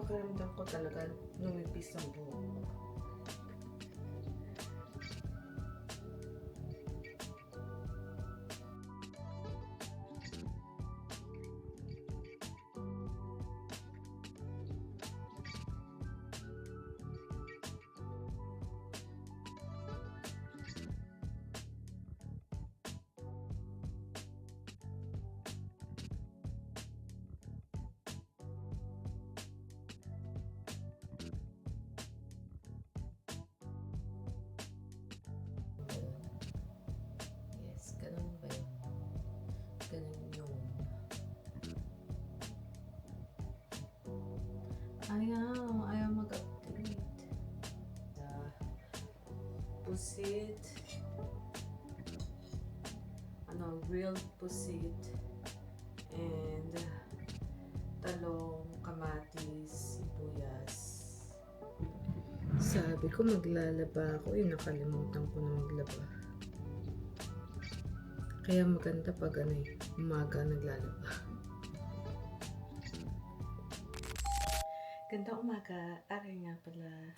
Pakiramdam ko talaga lumipis ang buhok ko. Yes, ganun ba yun? Ganun yun. Ayaw mag-update. Pusit. Real pusit. And talong, kamatis, sibuyas. Sabi ko maglalaba ako, nakalimutan ko na maglaba. Kaya maganda pag umaga naglalaba. Ganda umaga, aray nga pala.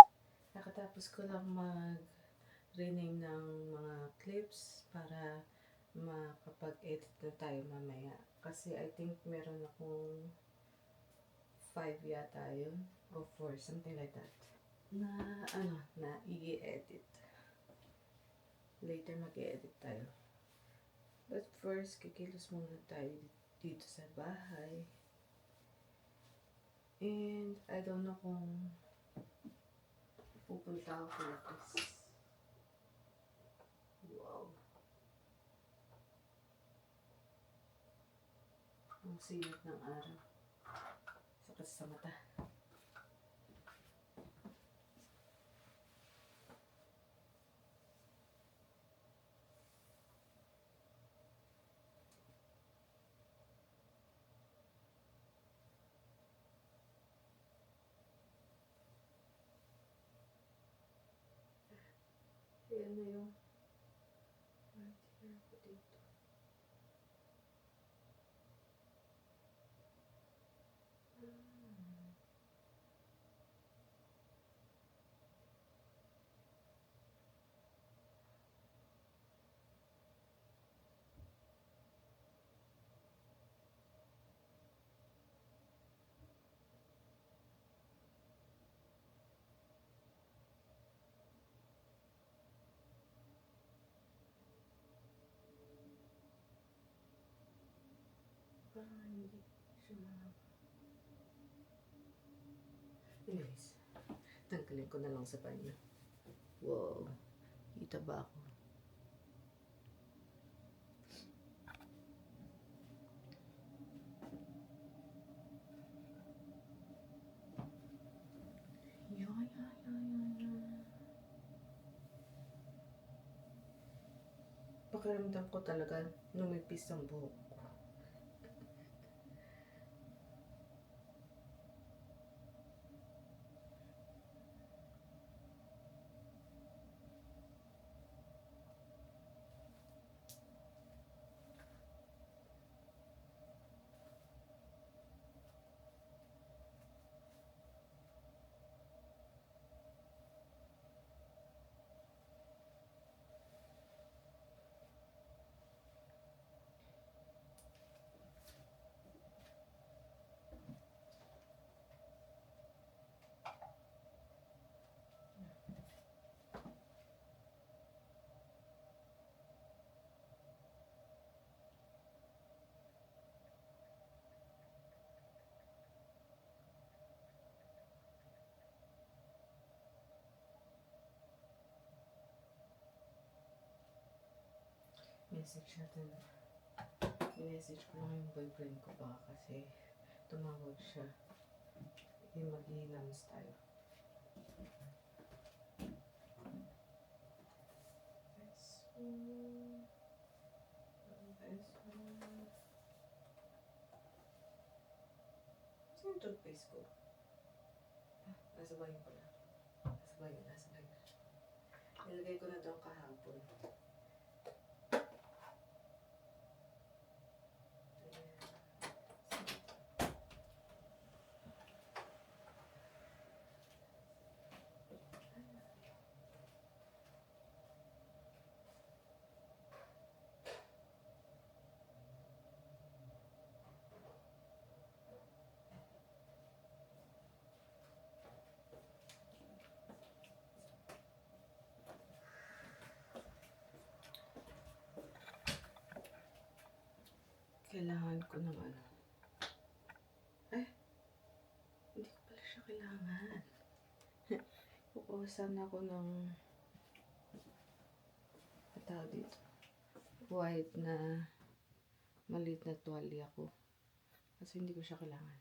Nakatapos ko lang mag-rename ng mga clips para makapag-edit na tayo mamaya. Kasi I think meron akong 5 yata yun, or 4, something like that. Na i-edit. Later mag-i-edit tayo. But first, kikilos muna tayo dito sa bahay. And I don't know kung pupunta ako Philippines. Wow. Ang sinat ng araw. Sakit sa mata. Ayan na yung right here ko dito. Parang hindi siya mahaba. Anyways, tanggalin ko na lang sa banyo. Wow, kita ba ako? Pakiramdam ko talaga lumipis ang buhok ko. Message natin. I-message ko lang yung boyfriend ko ba kasi tumawag siya. Mag-i-lunch tayo. Saan yung toothpaste ko? Nasa bayo pala. Nasa bayo. Nilagay ko na daw kahapon. Kailangan ko ng ano. Eh, hindi ko pala siya kailangan. Kukuhasan ako ng tawag dito. White na maliit na tuwalya ko. Kasi hindi ko siya kailangan.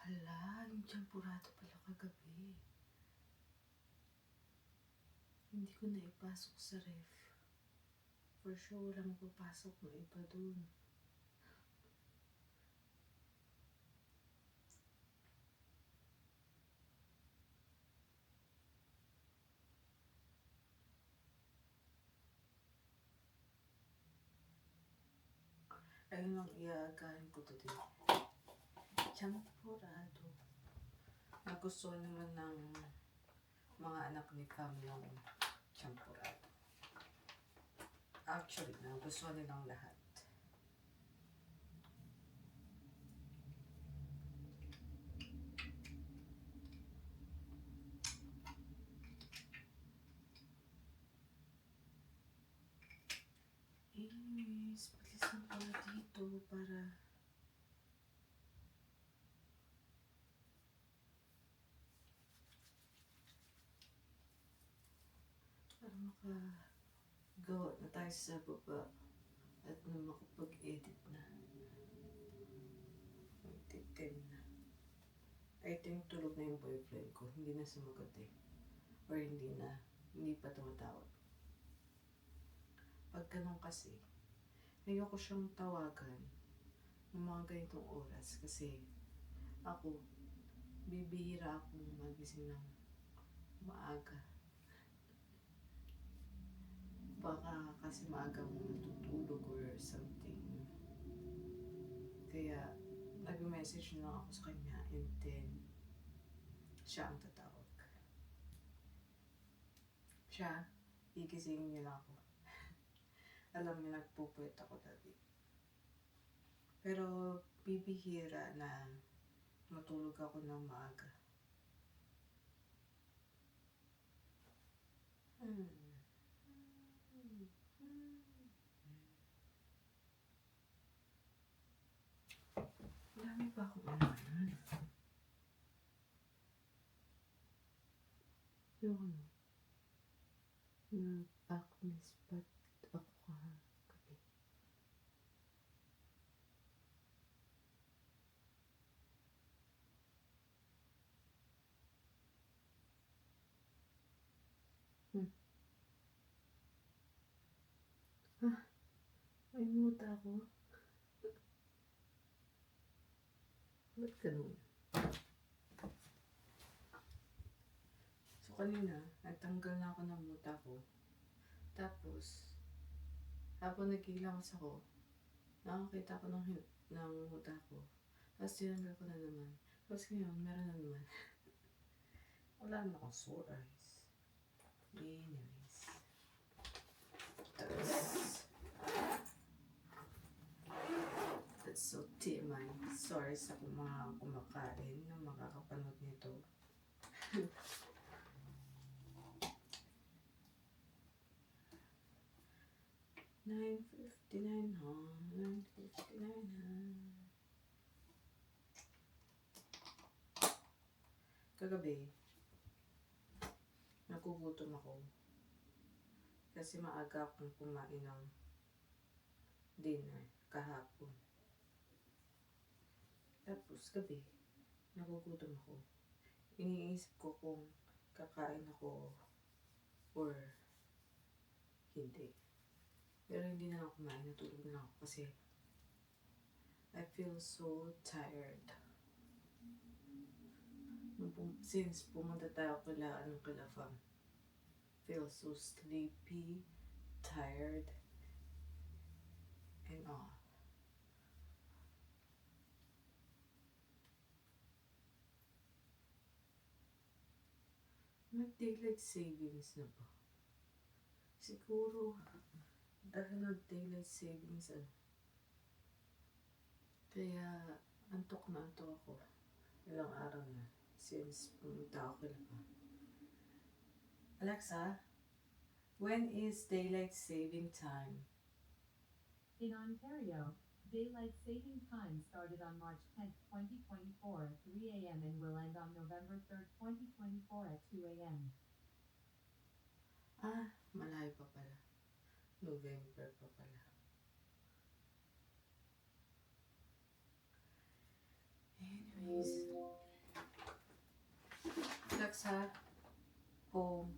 Hala, yung champurado pala kagabi. Hindi ko na ipasok sa ref. For sure, walang papasok na iba dun. Ayun ang iaagahin ko today. Champurado. Nagustuhan naman ng mga anak ni Cam yung champurado. Actually, nagustuhan nilang lahat. Anyways, bilisan ko na dito para makagawa na tayo sa baba at na makapag-edit na. 10 na. I think tulog na yung boyfriend ko. Hindi na sumagot eh. Or hindi pa tumatawag. Pag ganun kasi, ayoko siyang tawagan ng mga ganitong oras kasi ako, bibihira akong magising ng maaga. Baka kasi maaga akong matutulog or something. Kaya, nag-message na ako sa kanya and then, siya ang tatawag. Siya, gigisingin niya lang ako. Alam niya, nagpupuyat ako dati. Pero, bibihira na matulog ako ng maaga. Dami pa akong ano. Yung nag-acne spot ako kagabi. May muta ako. Ba't ganun? So kanina, nagtanggal na ako ng muta ko. Tapos, habang nagkikilangas ako, nakakita ko ng muta ko. Tapos tinanggal ko na naman. Tapos ngayon, meron na naman. Wala na akong sore eyes. Anyways. That's so TMI. Sorry sa mga kumakain na makakapanood nito. $9.59 ha. $9.59 ha. Kagabi, nagugutom ako. Kasi maaga akong kumain ng dinner kahapon. Tapos gabi, nagugutom ako. Iniisip ko kung kakain ako or hindi. Pero hindi na ako kumain, natulog na ako kasi I feel so tired. Since pumunta tayo kila fam, feel so sleepy, tired, and all. Mag-daylight savings na ba? Siguro, dahil nag-daylight savings kaya antok na antok ako. Ilang araw na since pumunta ako kila pa. Alexa, when is daylight saving time? In Ontario, daylight saving time started on March 10, 2024 at 3 a.m. and will end on November 3, 2024 at 2 a.m. Malayo pa pala. November pa pala. Anyways, Alexa, home.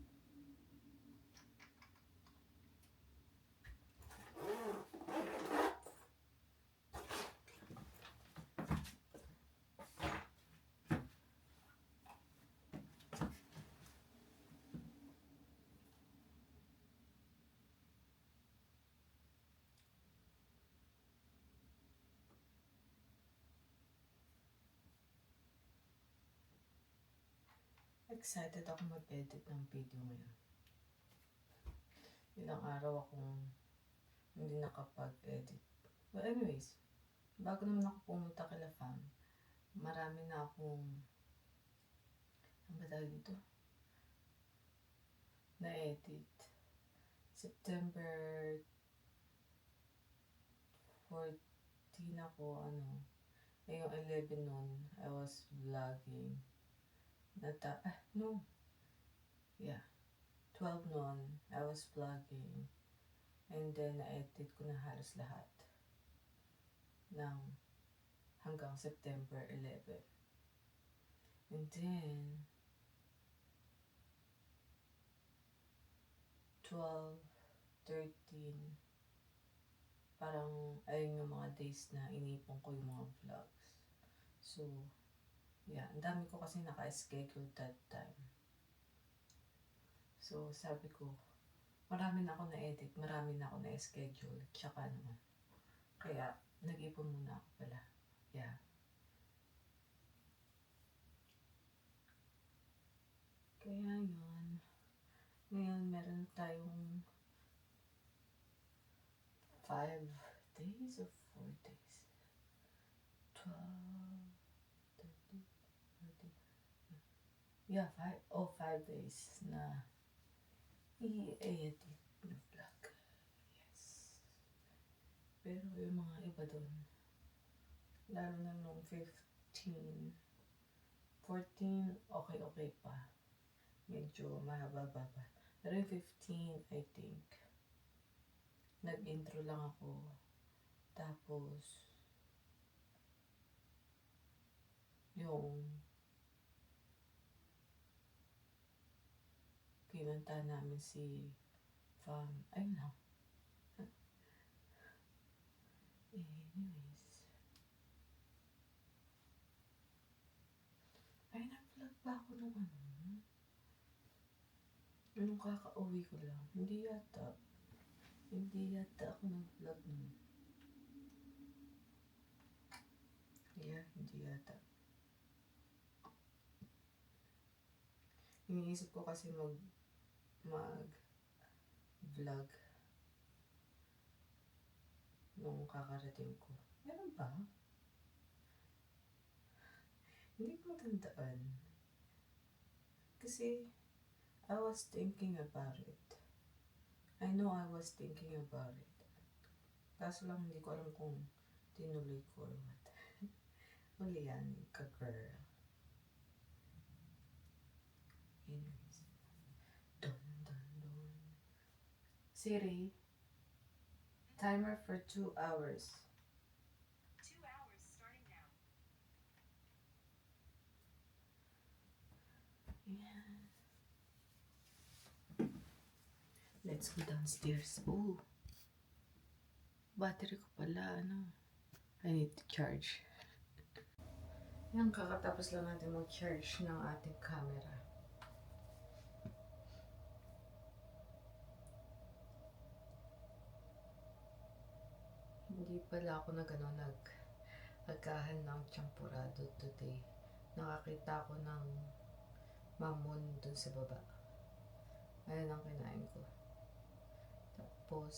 Excited ako mag-edit ng video ngayon. Ilang araw akong hindi nakapag-edit. But anyways, bago naman ako pumunta kila fam, marami na akong ano ba tawag dito? Na-edit. September 14 ako, yung 11 nun, I was vlogging. 12 nun, I was vlogging. And then, na-edit ko na halos lahat ng hanggang September 11. And then, 12, 13, parang ayun yung mga days na inipon ko yung mga vlogs. So, yeah, ang dami ko kasi naka-schedule that time. So, sabi ko, marami na ako na-edit, marami na ako na-schedule, tsaka naman. Kaya, nag-ipon muna ako pala. Yeah. Kaya yun. Ngayon, meron tayong 5 days or 4 days? 12, 13, 14. Yeah, 5 days na i-edit na vlog. Yes. Pero yung mga iba doon, lalo na nung 15, 14, okay pa. Medyo mahaba-baba pa. Pero yung 15, I think, nag-intro lang ako. Tapos, yung pinunta namin si ayun na. Anyways. Ay, nag-vlog pa ako nung nung kakauwi ko lang. Hindi yata ako nag-vlog nun. Yeah, hindi yata. Iniisip ko kasi mag-vlog nung kakarating ko. Meron ba? Hindi ko matandaan. Kasi, I was thinking about it. I know I was thinking about it. Kaso lang hindi ko alam kung tinuloy ko or what. Huli yan, ka-girl. Anyways. Dun. Siri, timer for 2 hours. 2 hours starting now. Yeah. Let's go downstairs. Oh, battery ko pala, I need to charge. Yan, kakatapos lang natin mag-charge ng ating camera. Hindi pala ako nag-agahan ng champurado today. Nakakita ko ng mamon dun sa baba. Ayun ang kinain ko. Tapos,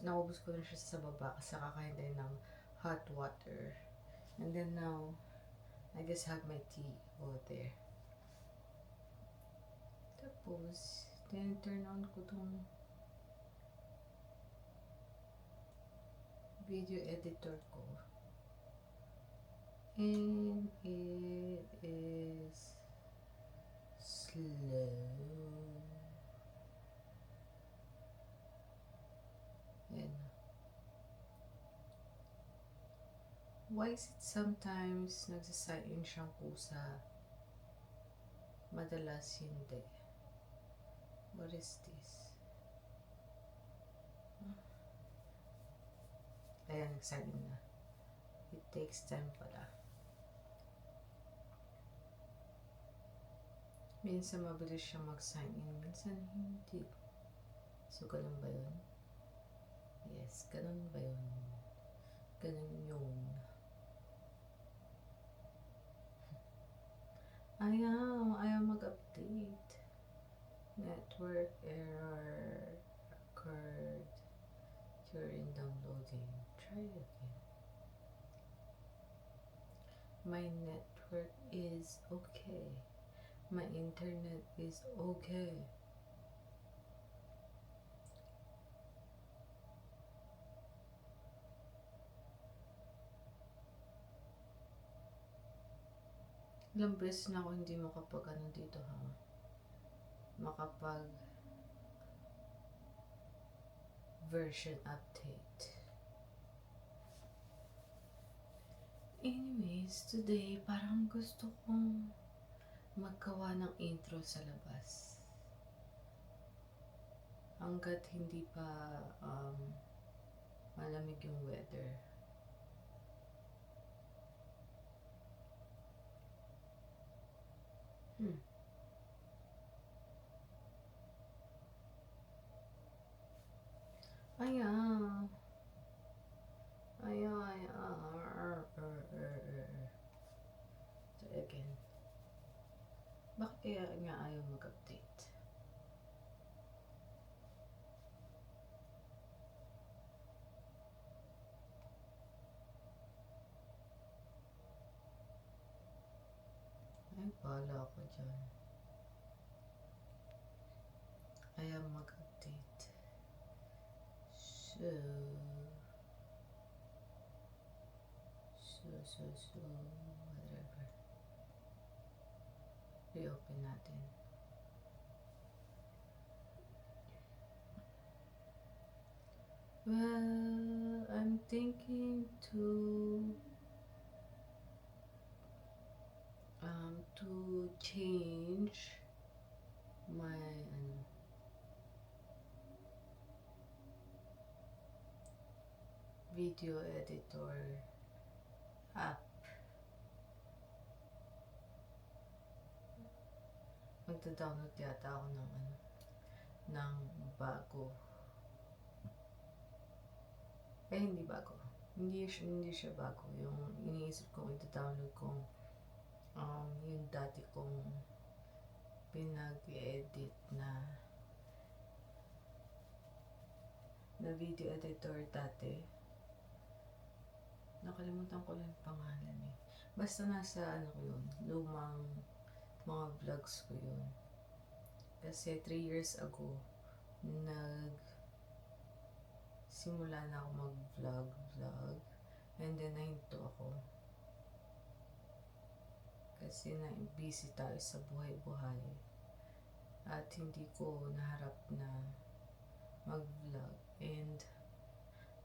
naubos ko na siya sa baba kasi kakain tayo ng hot water. And then now, I just have my tea over there. Tapos, then turn on ko tong video editor ko. And it is slow. Yan. Why is it sometimes nagsasign siyang kusa? Madalas hindi. What is this? Ayan, nagsign na. It takes time pala. Minsan mabilis siya mag-sign in, minsan hindi. So, ganun ba yun? Yes, ganun ba yun? Ganun yun. Ayaw mag-update. Network error occurred during downloading. Try again. My network is okay. My internet is okay. Ilang beses na ako hindi makapag dito makapag version update. Anyways, today parang gusto kong maggawa ng intro sa labas. Hanggat hindi pa malamig yung weather. Ayan. So again. Bakit kaya nga ayaw mag-update? Ay, bahala ako dyan. Ayaw mag-update. So, whatever. Reopen natin. Well, I'm thinking to change my video editor app. Magda-download yata ako ng bago. Hindi bago. Hindi siya bago. Yung iniisip kong ita-download kong yung dati kong pinag-edit na video editor dati. Nakalimutan ko lang yung pangalan eh. Basta nasa ko yun, lumang mga vlogs ko yun. Kasi 3 years ago, simula na ako mag-vlog. And then nahinto ako. Kasi busy tayo sa buhay-buhay. At hindi ko naharap na mag-vlog. And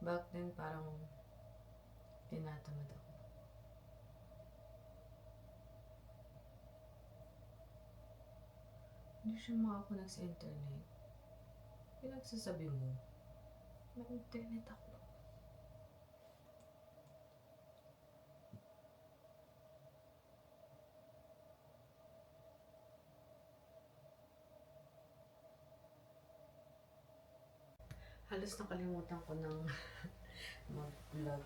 back then parang tinatamad ako. Hindi siya makakunig sa internet. Pinagsasabi mo, may internet ako. Halos nakalimutan ko ng mag-vlog.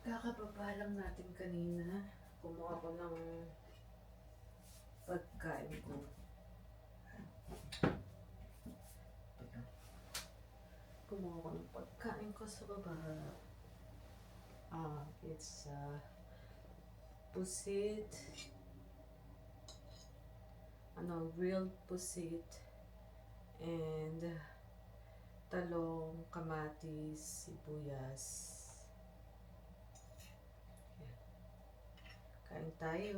Kakababa lang natin kanina. Kumuha ko ng pagkain ko. Kumuha ko ng pagkain ko sa baba. It's pusit. Grilled pusit. And talong, kamatis, sibuyas. Yan. Kain tayo.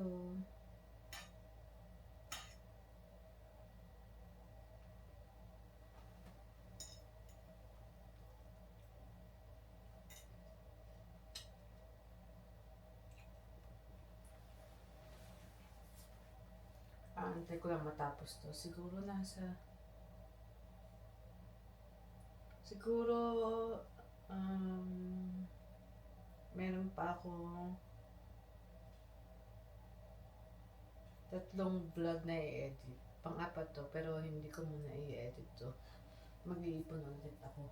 Antay ko lang matapos to. Siguro meron pa akong 3 vlog na i-edit. Pang-apat to, pero hindi ko muna i-edit to. Mag-iipon ulit ako.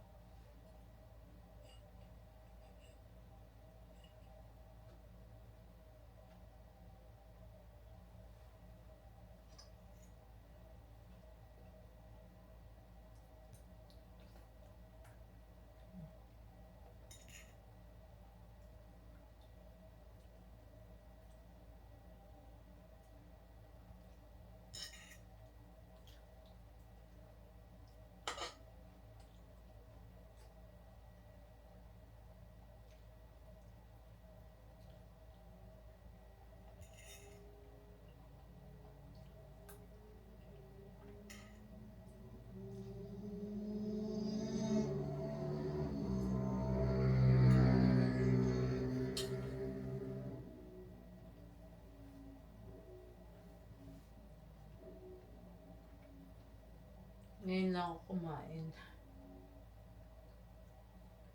Ngayon lang ako kumain.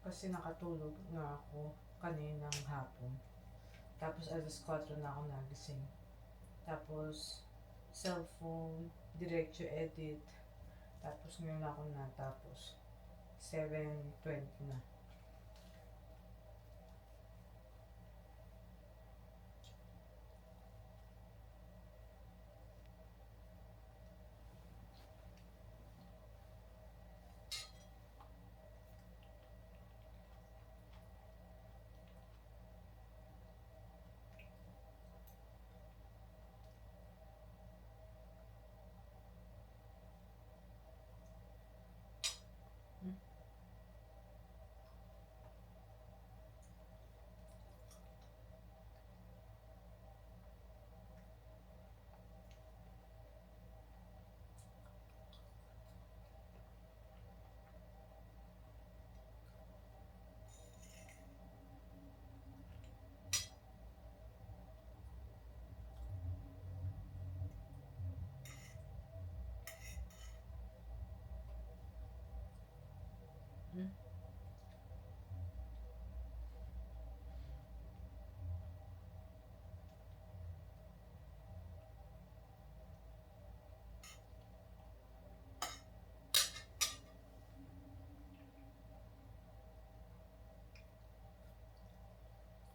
Kasi nakatulog nga ako kaninang hapon. Tapos alas 4 na ako nagising. Tapos cellphone, diretso edit. Tapos ngayon lang ako natapos. 7:20 na. Hmm?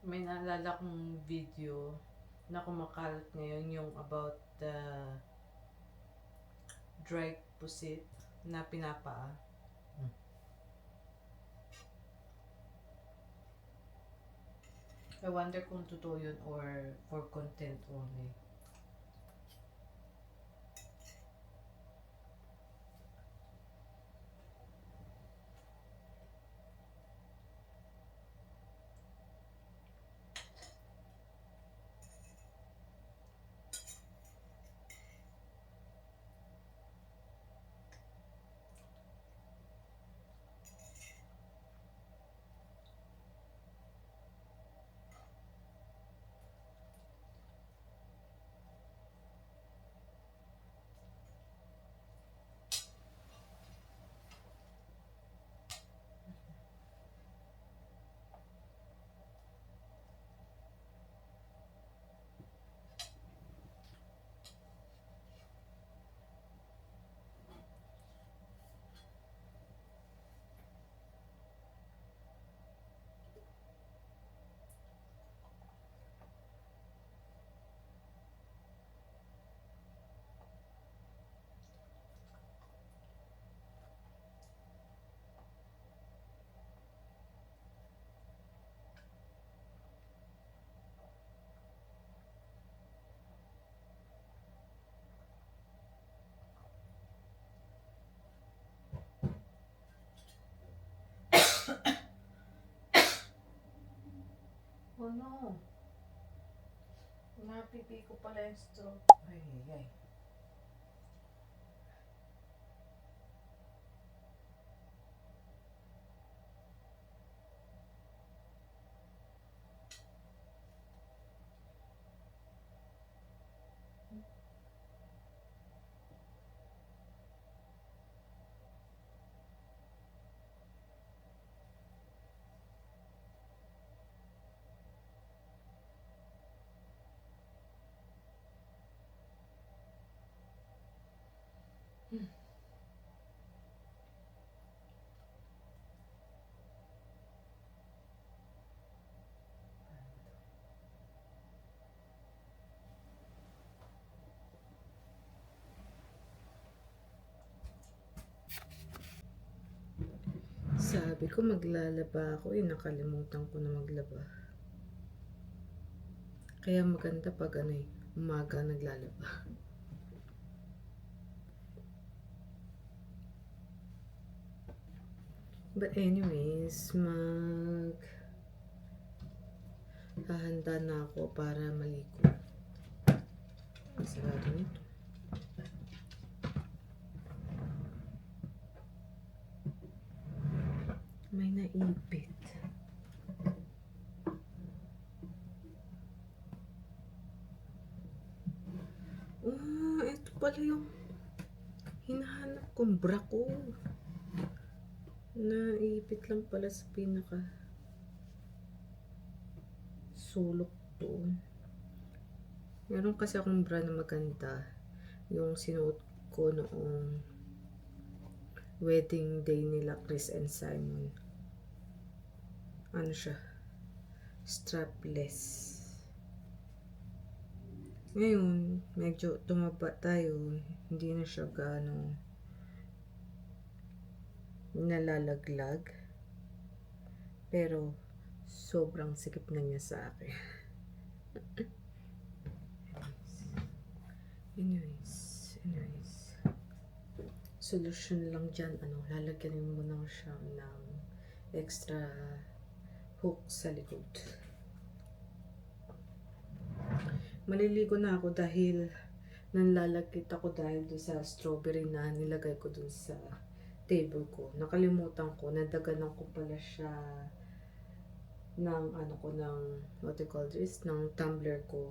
May naalala kong video na kumakalat ngayon yung about the dry pusit na pinapaa. I wonder kung totoo yun or for content only. Oh no! Napipi ko pala yung stroke. Ay, ay, ay. Sabi ko maglalaba ako nakalimutan ko na maglaba. Kaya maganda pag umaga naglalaba. But anyways, hahanda na ako para maligo. Ang sarado nito. May naipit. Ito pala yung hinahanap ko. kong bra ko. Naipit lang pala sa pinaka sulok doon. Meron kasi akong bra na maganda. Yung sinuot ko noong wedding day nila Chris and Simon. Ano siya? Strapless. Ngayon, medyo tumaba tayo. Hindi na siya gaano nalalaglag. Pero, sobrang sikip na niya sa akin. Anyways. Solusyon lang dyan, lalagyan mo na siya ng extra hook sa likod. Maliligo na ako dahil nanlalagkit ako dahil doon sa strawberry na nilagay ko doon sa table ko. Nakalimutan ko, nadaganan ko pala siya ng what do you call this, ng tumbler ko.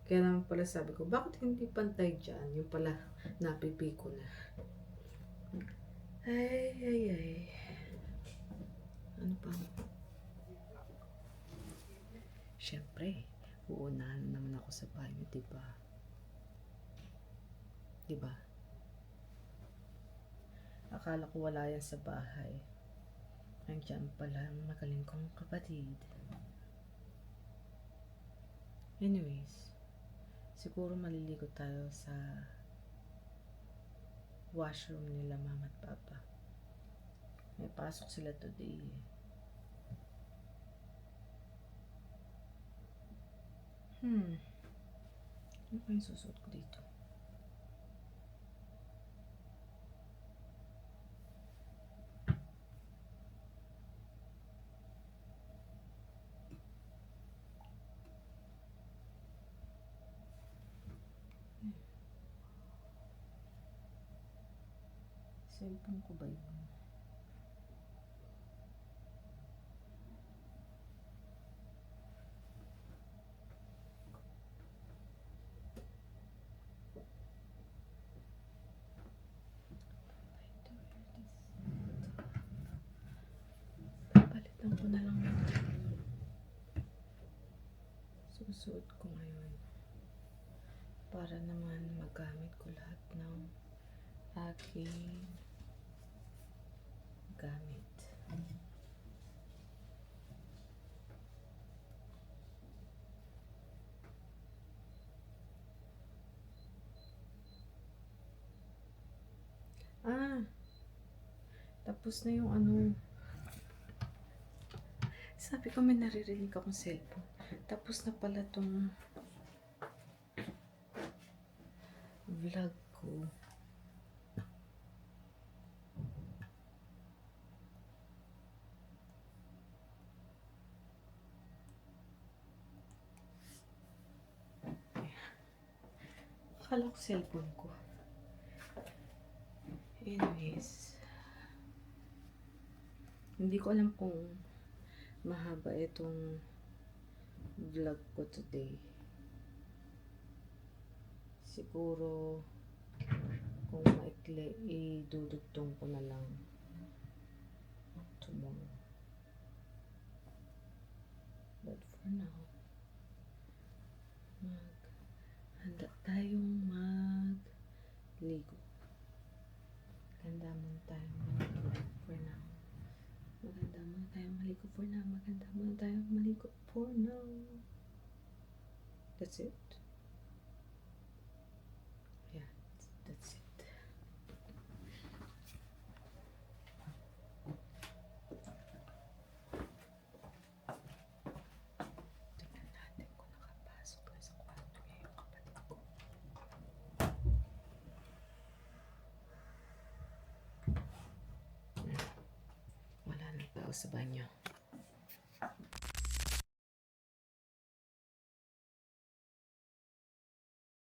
Kaya naman pala sabi ko, bakit hindi pantay dyan? Yung pala, napipi ko na. Ay. Ano pa? Siyempre, uunahan naman ako sa banyo, diba? Diba? Akala ko wala yan sa bahay. Nandiyan pala ang magaling kong kapatid. Anyways, siguro maliligo tayo sa washroom nila mama at papa. May pasok sila today. Ano pa yung susuot ko dito? Cellphone ko ba yun? Papalitan ko na lang susuot ko ngayon para naman magamit ko lahat ng aking gamit. Tapos na yung sabi ko may naririnig akong cellphone. Tapos na pala tong vlog ko. Akala ko cellphone ko. Anyways, hindi ko alam kung mahaba itong vlog ko today. Siguro kung maikli, idudugtong ko na lang tomorrow. But for now, handa tayong magligo. Maganda muna tayong maligo for now. Maganda muna tayong maligo for now. That's it. Yeah, that's it. Tingnan natin kung nakapasok na sa kwarto niya yung kapatid ko. Wala nang tao sa banyo.